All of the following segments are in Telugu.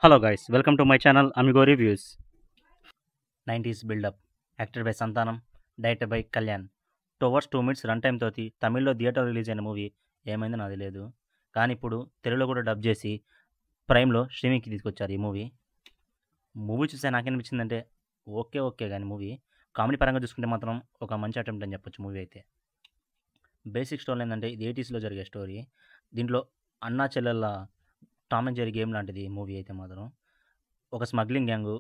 Hello guys, welcome to my channel Amigo Reviews. 90s build-up, acted by Santanam, directed by Kalyan. 2 hours 2 minutes run time తోటి తమిళ్లో థియేటర్ రిలీజ్ అయిన మూవీ ఏమైందో నాకు తెలియదు. కానీ ఇప్పుడు తెలుగులో కూడా డబ్ చేసి ప్రైమ్లో స్ట్రీమింగ్కి తీసుకొచ్చారు ఈ మూవీ. మూవీ చూస్తే నాకేమనిపించిందంటే ఓకే కానీ మూవీ కామెడీ పరంగా చూసుకుంటే మాత్రం ఒక మంచి అటెంప్ట్ అని చెప్పొచ్చు మూవీ అయితే. బేసిక్ స్టోరీ ఏంటంటే ఇది 80sలో జరిగే స్టోరీ. దీంట్లో అన్నా చెల్లెళ్ళ టామ్ అండ్ జెర్రీ గేమ్ లాంటిది మూవీ అయితే మాత్రం. ఒక స్మగ్లింగ్ గ్యాంగు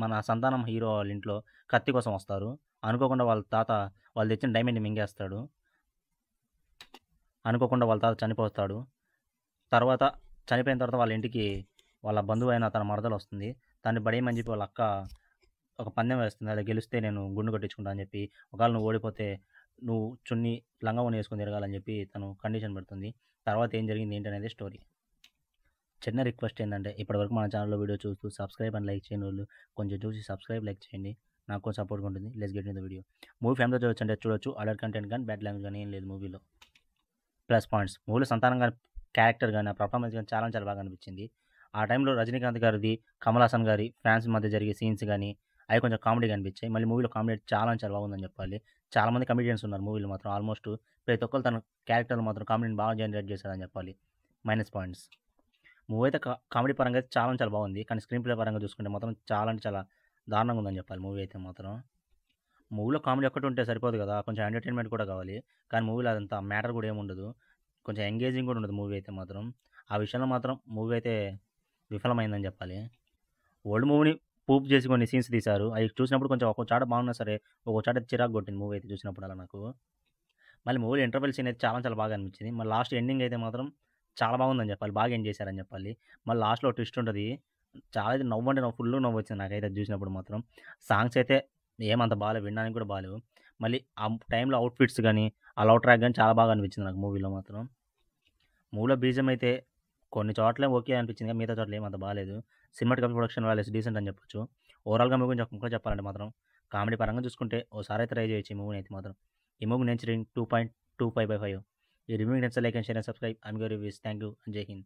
మన సంతానం హీరో వాళ్ళ ఇంట్లో కత్తి కోసం వస్తారు. అనుకోకుండా వాళ్ళ తాత వాళ్ళు తెచ్చిన డైమండ్ని మింగేస్తాడు. అనుకోకుండా వాళ్ళ తాత చనిపోతాడు. తర్వాత చనిపోయిన తర్వాత వాళ్ళ ఇంటికి వాళ్ళ బంధువు అయిన తన మరదలు వస్తుంది. దాన్ని బడేయమని చెప్పి వాళ్ళ అక్క ఒక పందెం వేస్తుంది. అది గెలిస్తే నేను గుండు కొట్టించుకుంటా అని చెప్పి, ఒకవేళ నువ్వు ఓడిపోతే నువ్వు చున్ని లంగా వేసుకొని తిరగాలని చెప్పి తను కండిషన్ పెడుతుంది. తర్వాత ఏం జరిగింది ఏంటి అనేది స్టోరీ. చిన్న రిక్వెస్ట్ ఏంటంటే ఇప్పటివరకు మన ఛానల్లో వీడియో చూస్తూ సబ్స్క్రైబ్ అండ్ లైక్ చేయని వాళ్ళు కొంచెం చూసి సబ్స్క్రైబ్ లైక్ చేయండి, నాకు కొంచెం సపోర్ట్గా ఉంటుంది. Let's get in the video. Movie ఫ్యామిలీతో చూడొచ్చు అంటే చూడొచ్చు. అడల్ట్ కంటెంట్ కానీ బ్యాడ్ లాంగ్వేజ్ కానీ ఏం లేదు మూవీలో. ప్లస్ పాయింట్స్, మూవీలో సంతానం కానీ క్యారెక్టర్ కానీ ఆ పర్ఫార్మెన్స్ కానీ చాలా బాగా అనిపించింది. ఆ టైంలో రజనీకాంత్ గారిది, కమల్ హాసన్ గారి ఫ్యాన్స్ మధ్య జరిగే సీన్స్ కానీ అవి కొంచెం కామెడీగా అనిపించాయి. మళ్ళీ మూవీలో కామెడీ చాలా బాగుందని చెప్పాలి. చాలామంది కమెడియన్స్ ఉన్నారు మూవీలో మాత్రం. ఆల్మోస్ట్ ప్రతి ఒక్కరు తన క్యారెక్టర్లో మాత్రం కామెడీని బాగా జనరేట్ చేశారని చెప్పాలి. మైనస్ పాయింట్స్, మూవీ అయితే కామెడీ పరంగా అయితే చాలా బాగుంది. కానీ స్క్రీన్ ప్లే పరంగా చూసుకుంటే మాత్రం చాలా దారుణంగా ఉందని చెప్పాలి మూవీ అయితే మాత్రం. మూవీలో కామెడీ ఒక్కటి ఉంటే సరిపోదు కదా, కొంచెం ఎంటర్టైన్మెంట్ కూడా కావాలి. కానీ మూవీలో అదంతా మ్యాటర్ కూడా ఏముండదు, కొంచెం ఎంగేజింగ్ కూడా ఉండదు మూవీ అయితే మాత్రం. ఆ విషయంలో మాత్రం మూవీ అయితే విఫలమైందని చెప్పాలి. ఓల్డ్ మూవీని పూప్ చేసి కొన్ని సీన్స్ తీశారు. అవి చూసినప్పుడు కొంచెం ఒక్కో చాట బాగున్నా సరే, ఒక్కో చాట చిరాకు కొట్టింది మూవీ అయితే చూసినప్పుడు అలా నాకు. మళ్ళీ మూవీ ఇంటర్వెల్ సీన్ అయితే చాలా బాగా అనిపించింది. మళ్ళీ లాస్ట్ ఎండింగ్ అయితే మాత్రం చాలా బాగుందని చెప్పాలి, బాగా ఎంజాయ్ చేశారని చెప్పాలి. మళ్ళీ లాస్ట్లో ట్విస్ట్ ఉంటుంది. చాలా అయితే నవ్వు అంటే ఫుల్ నవ్వు వచ్చింది నాకైతే చూసినప్పుడు మాత్రం. సాంగ్స్ అయితే ఏమంత బాగాలేవు, వినడానికి కూడా బాగాలేవు. మళ్ళీ ఆ టైంలో అవుట్ఫిట్స్ కానీ ఆ లవ్ ట్రాక్ కానీ చాలా బాగా అనిపించింది నాకు మూవీలో మాత్రం. మూవీలో బీజం అయితే కొన్ని చోట్ల ఓకే అనిపించింది, కానీ మిగతా చోట్ల ఏమంత బాగాలేదు. సినిమాటికల్ ప్రొడక్షన్ వాల్యూస్ డీసెంట్ అని చెప్పొచ్చు. ఓవరాల్గా మూవీ గురించి ఒక చెప్పాలంటే మాత్రం కామెడీ పరంగా చూసుకుంటే ఓసారి అయితే ట్రై చేయొచ్చు ఈ మూవీని అయితే మాత్రం. ఈ మూవీ నేను 2.25/5. ఈ రివ్యూ నచ్చితే like and share and subscribe. Amigo Reviews. Thank you and Jai Hind.